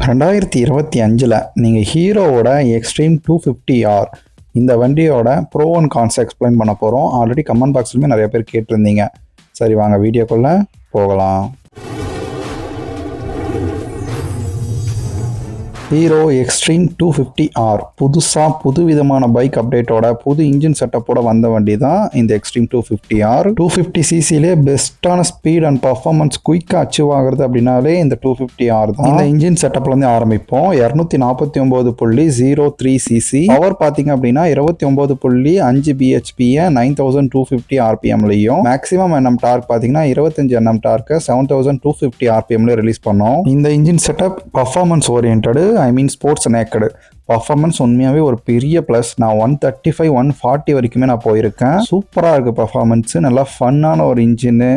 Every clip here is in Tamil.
2025 நீங்கள் ஹீரோவோட எக்ஸ்ட்ரீம் 250R இந்த வண்டியோட ப்ரோ அண்ட் கான்ஸ் எக்ஸ்பிளைன் பண்ண போகிறோம். ஆல்ரெடி கமெண்ட் பாக்ஸ்லையுமே நிறைய பேர் கேட்டிருந்தீங்க. சரி வாங்க வீடியோக்குள்ளே போகலாம். ஹீரோ எக்ஸ்ட்ரீம் 250R புது விதமான பைக் அப்டேட்டோட புது இன்ஜின் செட்டப்போட வந்த வண்டி தான் இந்த எக்ஸ்ட்ரீம் 250R. 250cc பெஸ்ட்டான ஸ்பீட் அண்ட் பர்ஃபார்மன்ஸ் குயிக்காக அச்சீவ் ஆகுறது அப்படின்னாலே இந்த 250R தான். இந்த இன்ஜின் செட்டப்லேருந்து ஆரம்பிப்போம். 249.03cc பவர் பார்த்தீங்க அப்படின்னா 29.5 bhp 9250 rpmலையும் மேக்ஸிமம் NM டார்க் பார்த்தீங்கன்னா 25 NM டார்க்கு 7250 rpmலையும் ரிலீஸ் பண்ணோம். இந்த இன்ஜின் செட்டப் பர்ஃபார்மன்ஸ் ஓரியன்டடு, ஐ மீன் ஸ்போர்ட்ஸ் நேக்கடு. பர்ஃபார்மன்ஸ் உண்மையாகவே ஒரு பெரிய ப்ளஸ். நான் 135 140 வரைக்குமே நான் போயிருக்கேன். சூப்பராக இருக்குது பர்ஃபார்மன்ஸு. நல்லா ஃபன்னான ஒரு இன்ஜின்னு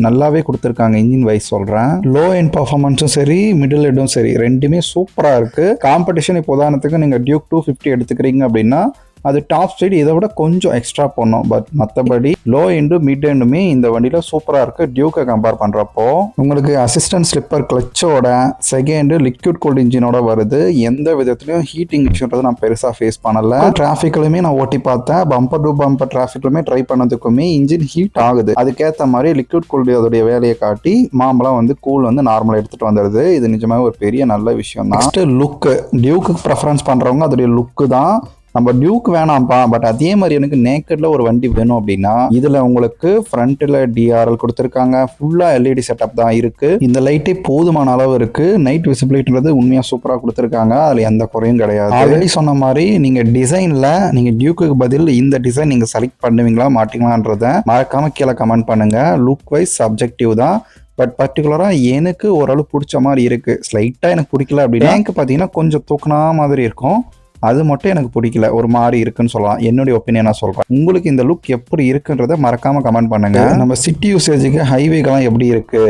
நல்லாவே கொடுத்துருக்காங்க. இன்ஜின் வைஸ் சொல்கிறேன். லோ எண்ட் பர்ஃபார்மன்ஸும் சரி, மிடில் எண்டும் சரி, ரெண்டுமே சூப்பராக இருக்குது. காம்படிஷன் இப்போ உதாரணத்துக்கு நீங்கள் டியூக் 250 எடுத்துக்கிறீங்க அப்படின்னா அது டாப் ஸ்பீட் இதை விட கொஞ்சம் எக்ஸ்ட்ரா பண்ணோம். பட் மற்றபடி லோ எண்டு மிட் எண்டுமே இந்த வண்டியில் சூப்பராக இருக்குது. டியூக்கை கம்பேர் பண்ணுறப்போ உங்களுக்கு அசிஸ்டன்ட் ஸ்லிப்பர் கிளச்சோட செகண்டு லிக்விட் கூல்ட் இன்ஜினோட வருது. எந்த விதத்துலையும் ஹீட்டிங் இஷ்யூன்றது நான் பெருசாக ஃபேஸ் பண்ணலை. டிராஃபிக்லையுமே நான் ஓட்டி பார்த்தேன். பம்பர் டு பம்பர் டிராஃபிக்லுமே ட்ரை பண்ணதுக்குமே இன்ஜின் ஹீட் ஆகுது. அதுக்கேற்ற மாதிரி லிக்விட் கூல்ட் அதோடைய வேலையை காட்டி மாம்பழம் வந்து கூல் வந்து நார்மலாக எடுத்துகிட்டு வந்துடுது. இது நிஜமாக ஒரு பெரிய நல்ல விஷயம் தான். நெக்ஸ்ட் லுக்கு, டியூக்கு ப்ரெஃபரன்ஸ் பண்ணுறவங்க அதோடைய லுக்கு தான். நம்ம டியூக் வேணாம்ப்பா, பட் அதே மாதிரி எனக்கு நேக்கட்ல ஒரு வண்டி வேணும் அப்படின்னா இதுல உங்களுக்கு ஃப்ரண்ட்ல DRL கொடுத்துருக்காங்க. ஃபுல்லா LED செட்டப் தான் இருக்கு. இந்த லைட்டே போதுமான அளவு இருக்கு. நைட் விசிபிலிட்டின்றது உண்மையா சூப்பரா கொடுத்துருக்காங்க. அதுல எந்த குறையும் கிடையாது. ஆல்ரெடி சொன்ன மாதிரி நீங்க டிசைன்ல நீங்க டியூக்கு பதில் இந்த டிசைன் நீங்க செலக்ட் பண்ணுவீங்களா மாட்டீங்களான்றத மறக்காம கீழே கமெண்ட் பண்ணுங்க. லுக் வைஸ் சப்ஜெக்டிவ் தான். பட் பர்டிகுலராக எனக்கு ஓரளவு பிடிச்ச மாதிரி இருக்கு. ஸ்லைட்டாக எனக்கு பிடிக்கல அப்படின்னா எனக்கு பார்த்தீங்கன்னா கொஞ்சம் தூக்கினா மாதிரி இருக்கும். அது மட்டும் எனக்கு பிடிக்கல, ஒரு மாதிரி இருக்குன்னு சொல்லலாம். என்னுடைய ஒப்பீனியனா சொல்றேன். உங்களுக்கு இந்த லுக் எப்படி இருக்குன்றத மறக்காம கமெண்ட் பண்ணுங்க. நம்ம சிட்டி யூசேஜுக்கு ஹைவேக்கெல்லாம் எப்படி இருக்கு,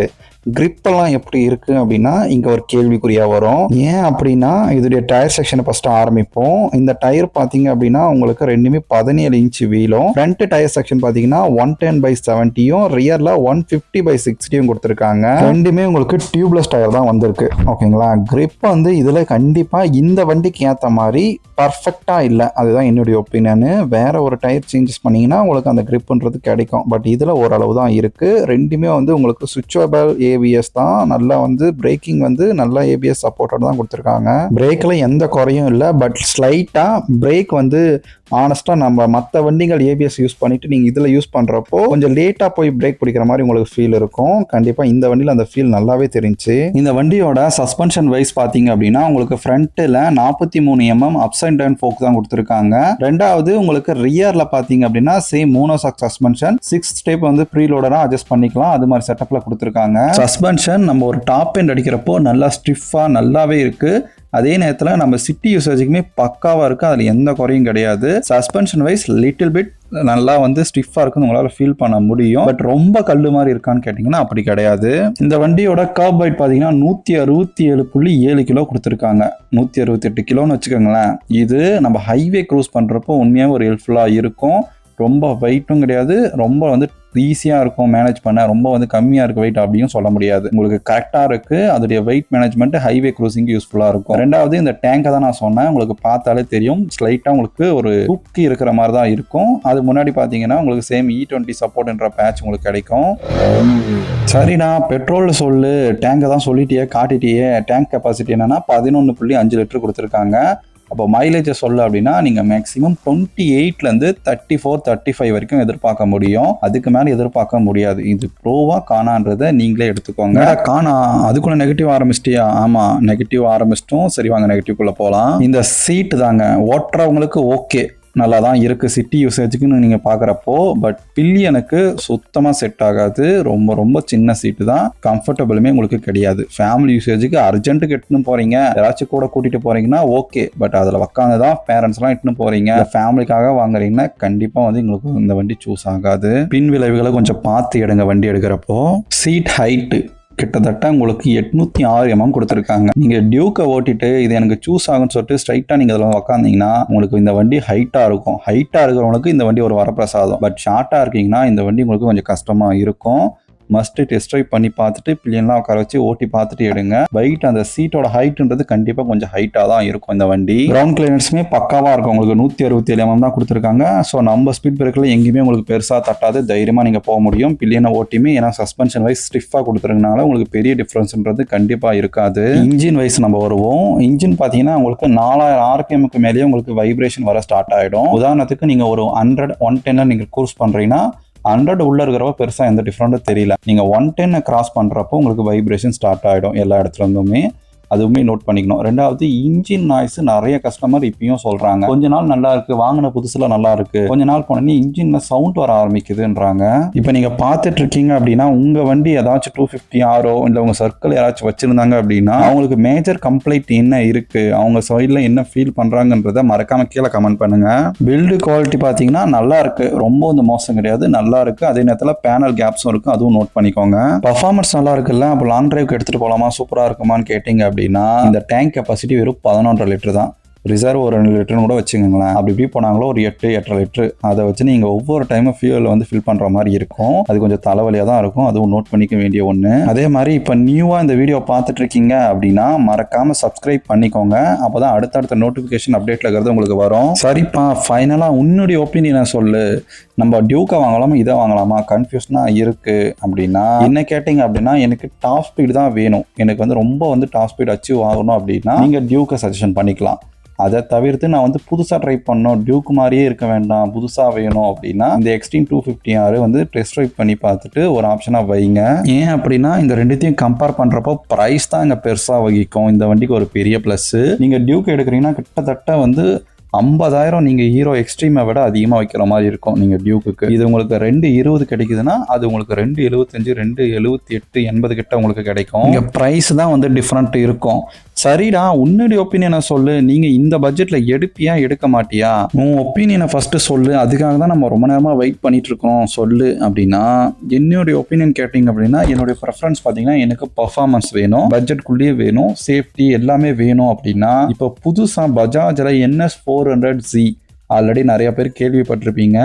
கிரிப்பெல்லாம் எப்படி இருக்குது அப்படின்னா இங்கே ஒரு கேள்விக்குறியாக வரும். ஏன் அப்படின்னா இதோடைய டயர் செக்ஷனை ஃபஸ்ட்டு ஆரம்பிப்போம். இந்த டயர் பார்த்தீங்க அப்படின்னா உங்களுக்கு ரெண்டுமே 17 இன்ச்சு வீலும், ஃப்ரண்ட் டயர் செக்ஷன் பார்த்தீங்கன்னா 110/70யும் ரியரில் 150/60யும் கொடுத்துருக்காங்க. ரெண்டுமே உங்களுக்கு டியூப்லெஸ் டயர் தான் வந்திருக்கு. ஓகேங்களா. கிரிப் வந்து இதில் கண்டிப்பாக இந்த வண்டிக்கு ஏற்ற மாதிரி பர்ஃபெக்டாக இல்லை. அதுதான் என்னுடைய ஒப்பீனியனு. வேற ஒரு டயர் சேஞ்சஸ் பண்ணிங்கன்னா உங்களுக்கு அந்த கிரிப்புன்றது கிடைக்கும். பட் இதில் ஓரளவு தான் இருக்குது. ரெண்டுமே வந்து உங்களுக்கு சுவிட்சபிள் ABS தான். நல்லா வந்து பிரேக்கிங் வந்து நல்லா ABS சப்போர்ட்டோட தான் கொடுத்துருக்காங்க. பிரேக்கில் எந்த குறையும் இல்லை. பட் ஸ்லைட்டாக பிரேக் வந்து ஆனஸ்ட்டாக நம்ம மற்ற வண்டிகள் ABS யூஸ் பண்ணிட்டு நீங்கள் இதில் யூஸ் பண்ணுறப்போ கொஞ்சம் லேட்டாக போய் பிரேக் பிடிக்கிற மாதிரி உங்களுக்கு ஃபீல் இருக்கும். கண்டிப்பாக இந்த வண்டியில் அந்த ஃபீல் நல்லாவே தெரிஞ்சு. இந்த வண்டியோட சஸ்பென்ஷன் வைஸ் பார்த்தீங்க அப்படின்னா உங்களுக்கு ஃப்ரண்ட்டில் 43 mm ups and down fork தான் கொடுத்துருக்காங்க. ரெண்டாவது உங்களுக்கு ரியரில் பார்த்தீங்க அப்படின்னா சேம் மோனோசாக் சஸ்பென்ஷன் 6 ஸ்டெப் வந்து ப்ரீலோடராக அட்ஜஸ்ட் பண்ணிக்கலாம். அது மாதிரி செட்டப்பில் கொடுத்துருக்காங்க. சஸ்பென்ஷன் நம்ம ஒரு டாப் எண்ட் அடிக்கிறப்போ நல்லா ஸ்டிஃபாக நல்லாவே இருக்குது. அதே நேரத்தில் நம்ம சிட்டி யூசேஜுக்குமே பக்காவாக இருக்குது. அதில் எந்த குறையும் கிடையாது. சஸ்பென்ஷன் வைஸ் லிட்டில் பிட் நல்லா வந்து ஸ்டிஃபாக இருக்குன்னு உங்களால் ஃபீல் பண்ண முடியும். பட் ரொம்ப கல் மாதிரி இருக்கான்னு கேட்டிங்கன்னா அப்படி கிடையாது. இந்த வண்டியோட கர்ப் வெயிட் பார்த்தீங்கன்னா 167.7 கிலோ கொடுத்துருக்காங்க. 168 கிலோன்னு வச்சுக்கோங்களேன். இது நம்ம ஹைவே க்ரூஸ் பண்ணுறப்போ உண்மையாக ஒரு ஹெல்ப்ஃபுல்லாக இருக்கும். ரொம்ப வெயிட்டும் கிடையாது, ரொம்ப வந்து ஈஸியாக இருக்கும் மேனேஜ் பண்ண. ரொம்ப வந்து கம்மியாக இருக்குது வெயிட் அப்படியும் சொல்ல முடியாது. உங்களுக்கு கரெக்டாக இருக்குது. அதோடைய வெயிட் மேனேஜ்மெண்ட் ஹைவே க்ரூசிங்க்கு யூஸ்ஃபுல்லாக இருக்கும். ரெண்டாவது இந்த டேங்கை தான் நான் சொன்னேன். உங்களுக்கு பார்த்தாலே தெரியும் ஸ்லைட்டாக உங்களுக்கு ஒரு தூக்கி இருக்கிற மாதிரி தான் இருக்கும். அது முன்னாடி பார்த்தீங்கன்னா உங்களுக்கு சேம் E20 சப்போர்ட்ன்ற பேட்ச் உங்களுக்கு கிடைக்கும். சரிண்ணா பெட்ரோல் சொல்லு, டேங்கை தான் சொல்லிட்டியே காட்டிட்டியே. டேங்க் கெப்பாசிட்டி என்னன்னா 11.5 லிட்டர் கொடுத்துருக்காங்க. அப்போ மைலேஜை சொல்ல அப்படின்னா நீங்கள் மேக்ஸிமம் 28லேருந்து 34-35 வரைக்கும் எதிர்பார்க்க முடியும். அதுக்கு மேலே எதிர்பார்க்க முடியாது. இது ப்ரோவா காணான்றதை நீங்களே எடுத்துக்கோங்க. காணா அதுக்குள்ள நெகட்டிவ் ஆரம்பிச்சிட்டியா? ஆமாம், நெகட்டிவ் ஆரம்பிச்சிட்டோம். சரி வாங்க நெகட்டிவ்குள்ளே போகலாம். இந்த சீட்டு தாங்க ஓட்டுறவங்களுக்கு ஓகே, நல்லா தான் இருக்குது சிட்டி யூசேஜுக்குன்னு நீங்கள் பார்க்குறப்போ. பட் பில்லியனுக்கு சுத்தமாக செட் ஆகாது. ரொம்ப ரொம்ப சின்ன சீட்டு தான். கம்ஃபர்டபுளுமே உங்களுக்கு கிடையாது. ஃபேமிலி யூசேஜுக்கு அர்ஜென்ட்டுக்கு எட்டுன்னு போகிறீங்க, யாராச்சும் கூட கூட்டிகிட்டு போகிறீங்கன்னா ஓகே. பட் அதில் உட்காந்து தான் பேரண்ட்ஸ்லாம் எட்டுன்னு போகிறீங்க, ஃபேமிலிக்காக வாங்குறீங்கன்னா கண்டிப்பாக வந்து உங்களுக்கு இந்த வண்டி சூஸ் ஆகாது. பின் விளைவுகளை கொஞ்சம் பார்த்து எடுங்க வண்டி எடுக்கிறப்போ. சீட் ஹைட்டு கிட்டத்தட்ட உங்களுக்கு 806 mm கொடுத்துருக்காங்க. நீங்கள் டியூக்கை ஓட்டிட்டு இது எனக்கு சூஸ் ஆகும்னு சொல்லிட்டு ஸ்ட்ரைட்டாக நீங்கள் இதில் உட்காந்தீங்கன்னா உங்களுக்கு இந்த வண்டி ஹைட்டாக இருக்கும். ஹைட்டாக இருக்கிறவங்களுக்கு இந்த வண்டி ஒரு வரப்பிரசாதம். பட் ஷார்ட்டாக இருக்கீங்கன்னா இந்த வண்டி உங்களுக்கு கொஞ்சம் கஷ்டமாக இருக்கும். மஸ்ட் டெஸ்ட் ட்ரைவ் பண்ணி பார்த்துட்டு பிள்ளைங்களாம் உட்கார வச்சு ஓட்டி பார்த்துட்டு எடுங்க. வெயிட் அந்த சீட்டோட ஹைட்ன்றது கண்டிப்பாக கொஞ்சம் ஹைட்டாக தான் இருக்கும் இந்த வண்டி. கிரவுண்ட் கிளியரன்ஸுமே பக்காவாக இருக்கும். உங்களுக்கு 167 mm தான் கொடுத்துருக்காங்க. ஸோ நம்ம ஸ்பீட் பிரேக்கில் எங்கேயுமே உங்களுக்கு பெருசாக தட்டாது, தைரியமாக நீங்கள் போக முடியும் பிள்ளைங்க ஓட்டியுமே. ஏன்னா சஸ்பென்ஷன் வைஸ் ஸ்டிஃபாக கொடுத்துருக்கனால உங்களுக்கு பெரிய டிஃப்ரென்ஸ்ன்றது கண்டிப்பாக இருக்காது. இன்ஜின் வைஸ் நம்ம வருவோம். இன்ஜின் பார்த்தீங்கன்னா உங்களுக்கு 4000 RPMக்கு மேலேயே உங்களுக்கு வைப்ரேஷன் வர ஸ்டார்ட் ஆகிடும். உதாரணத்துக்கு நீங்கள் ஒரு 100-110 நீங்கள் கூர்ஸ் பண்ணுறீங்கன்னா 100 உள்ள இருக்கிறப்ப பெருசாக எந்த டிஃப்ரெண்ட்டும் தெரியல. நீங்கள் 110 கிராஸ் பண்ணுறப்போ உங்களுக்கு வைப்ரேஷன் ஸ்டார்ட் ஆகிடும் எல்லா இடத்துல இருந்துமே. அதுவுமே நோட் பண்ணிக்கணும். ரெண்டாவது இன்ஜின் நாய்ஸ் நிறைய கஸ்டமர் இப்பயும் சொல்றாங்க, கொஞ்ச நாள் நல்லா இருக்கு, வாங்கின புதுசுல நல்லா இருக்கு, கொஞ்ச நாள் போனோடனே இன்ஜின்ல சவுண்ட் வர ஆரம்பிக்குதுன்றாங்க. இப்போ நீங்க பார்த்துட்டு இருக்கீங்க அப்படின்னா உங்க வண்டி ஏதாச்சும் 250 ஆரோ இல்லை உங்க சர்க்கிள் யாராச்சும் வச்சிருந்தாங்க அப்படின்னா அவங்களுக்கு மேஜர் கம்ப்ளைண்ட் என்ன இருக்கு, அவங்க சைட்ல என்ன ஃபீல் பண்றாங்கன்றத மறக்காம கீழே கமெண்ட் பண்ணுங்க. பில்டு குவாலிட்டி பார்த்தீங்கன்னா நல்லா இருக்கு, ரொம்ப வந்து மோசம் கிடையாது, நல்லா இருக்கு. அதே நேரத்தில் பேனல் கேப்ஸும் இருக்கு, அதுவும் நோட் பண்ணிக்கோங்க. பர்ஃபார்மன்ஸ் நல்லா இருக்குல்ல, அப்போ லாங் டிரைவ்க்கு எடுத்துட்டு போலாமா, சூப்பரா இருக்குமான்னு கேட்டீங்க அப்படின்னா இந்த டேங்க் கெப்பாசிட்டி வெறும் 11.5 லிட்டர் தான். ரிசர்வ் ஒரு 2 லிட்டர்னு கூட வச்சுக்கோங்களேன். அப்படி இப்படி போனாங்களோ ஒரு 8-8.5 லிட்டர். அதை வச்சு நீங்கள் ஒவ்வொரு டைமும் ஃபியூல் வந்து ஃபில் பண்ணுற மாதிரி இருக்கும். அது கொஞ்சம் தலைவலியாக தான் இருக்கும், அதுவும் நோட் பண்ணிக்க வேண்டிய ஒன்று. அதே மாதிரி இப்போ நியூவாக இந்த வீடியோ பார்த்துட்டு இருக்கீங்க அப்படின்னா மறக்காமல் சப்ஸ்கிரைப் பண்ணிக்கோங்க. அப்போ தான் அடுத்தடுத்த நோட்டிஃபிகேஷன் அப்டேட்டில் இருக்கிறது உங்களுக்கு வரும். சரிப்பா, ஃபைனலாக உன்னுடைய ஒப்பீனியனை சொல்லு, நம்ம டியூக்கை வாங்கலாமா இதை வாங்கலாமா, கன்ஃபியூஷனாக இருக்குது அப்படின்னா என்ன கேட்டிங்க அப்படின்னா எனக்கு டாப் ஸ்பீடு தான் வேணும், எனக்கு வந்து ரொம்ப வந்து டாப் ஸ்பீட் அச்சீவ் ஆகணும் அப்படின்னா நீங்கள் டியூக்கை சஜஷன் பண்ணிக்கலாம். அதை தவிர்த்து நான் வந்து புதுசாக ட்ரை பண்ணணும், டியூக் மாதிரியே இருக்க வேண்டாம், புதுசாக வேணும் அப்படின்னா இந்த எக்ஸ்ட்ரீம் 250R வந்து டெஸ்ட் ட்ரைவ் பண்ணி பார்த்துட்டு ஒரு ஆப்ஷனாக வைங்க. ஏன் அப்படின்னா இந்த ரெண்டுத்தையும் கம்பேர் பண்ணுறப்போ ப்ரைஸ் தான் இங்கே பெருசாக வகிக்கும். இந்த வண்டிக்கு ஒரு பெரிய ப்ளஸ், நீங்கள் டியூக் எடுக்கிறீங்கன்னா கிட்டத்தட்ட வந்து 50,000 நீங்கள் ஹீரோ எக்ஸ்ட்ரீமை விட அதிகமாக வைக்கிற மாதிரி இருக்கும் நீங்கள் டியூக்கு. இது உங்களுக்கு 220 கிடைக்குதுன்னா அது உங்களுக்கு 275, 278, 80 கிட்ட உங்களுக்கு கிடைக்கும். இங்கே ப்ரைஸ் தான் வந்து டிஃப்ரெண்ட் இருக்கும். சரிடா, உன்னுடைய ஒப்பீனியனை சொல்லு, நீங்கள் இந்த பட்ஜெட்டில் எடுப்பியா எடுக்க மாட்டியா, உன் ஒப்பீனியனை ஃபஸ்ட்டு சொல்லு, அதுக்காக தான் நம்ம ரொம்ப நேரமாக வெயிட் பண்ணிட்டு இருக்கோம் சொல்லு அப்படின்னா என்னுடைய ஒப்பீனியன் கேட்டிங்க அப்படின்னா என்னுடைய ப்ரெஃபரன்ஸ் பார்த்தீங்கன்னா எனக்கு பர்ஃபார்மன்ஸ் வேணும், பட்ஜெட்குள்ளேயே வேணும், சேஃப்டி எல்லாமே வேணும். அப்படின்னா இப்போ புதுசாக பஜாஜில் NS400Z ஆல்ரெடி நிறைய பேர் கேள்விப்பட்டிருப்பீங்க.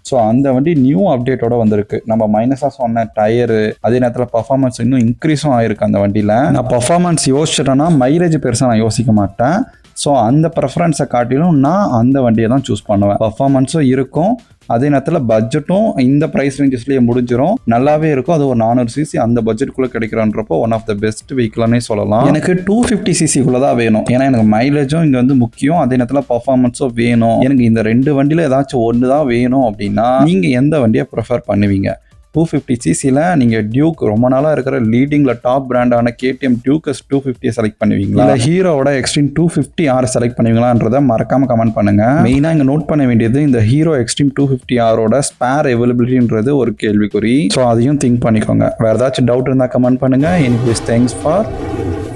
ஸோ அந்த வண்டி நியூ அப்டேட்டோட வந்திருக்கு. நம்ம மைனஸாக சொன்ன டயரு, அதே நேரத்தில் பர்ஃபார்மன்ஸ் இன்னும் இன்க்ரீஸும் ஆயிருக்கு அந்த வண்டியில். நான் பர்ஃபார்மன்ஸ் யோசிச்சிட்டேன்னா மைலேஜ் பெருசாக நான் யோசிக்க மாட்டேன். ஸோ அந்த ப்ரெஃபரன்ஸை காட்டிலும் நான் அந்த வண்டியை தான் சூஸ் பண்ணுவேன். பர்ஃபார்மன்ஸும் இருக்கும், அதே நேரத்தில் பட்ஜெட்டும் இந்த ப்ரைஸ் ரேஞ்சஸ்லேயே முடிஞ்சிடும், நல்லாவே இருக்கும். அது ஒரு 400cc அந்த பட்ஜெட்டுக்குள்ளே கிடைக்கிறன்றப்போ ஒன் ஆஃப் த பெஸ்ட் வெஹிக்கிள்னே சொல்லலாம். எனக்கு 250cc தான் வேணும், ஏன்னா எனக்கு மைலேஜும் இங்கே வந்து முக்கியம், அதே நேரத்தில் பர்ஃபார்மன்ஸும் வேணும். எனக்கு இந்த 2 வண்டியில் ஏதாச்சும் ஒன்று தான் வேணும் அப்படின்னா நீங்கள் எந்த வண்டியை ப்ரிஃபர் பண்ணுவீங்க? 250cc நீங்கள் டியூக் ரொம்ப நாளாக இருக்கிற லீடிங்கில் டாப் பிராண்டான KTM டியூக்கஸ் 250 செலக்ட் பண்ணுவீங்களா, இல்லை ஹீரோவோட எக்ஸ்ட்ரீம் 250R செலக்ட் பண்ணுவீங்களான்றதை மறக்காமல் கமெண்ட் பண்ணுங்கள். மெயினாக இங்கே நோட் பண்ண வேண்டியது இந்த ஹீரோ எக்ஸ்ட்ரீம் 250Rோட ஸ்பேர் அவைலபிலிட்டின்றது ஒரு கேள்விக்குறி. ஸோ அதையும் திங்க் பண்ணிக்கோங்க. வேறு ஏதாச்சும் டவுட் இருந்தால் கமெண்ட் பண்ணுங்கள். எனிவேஸ், தேங்க்ஸ் ஃபார்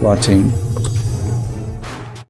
வாட்சிங்.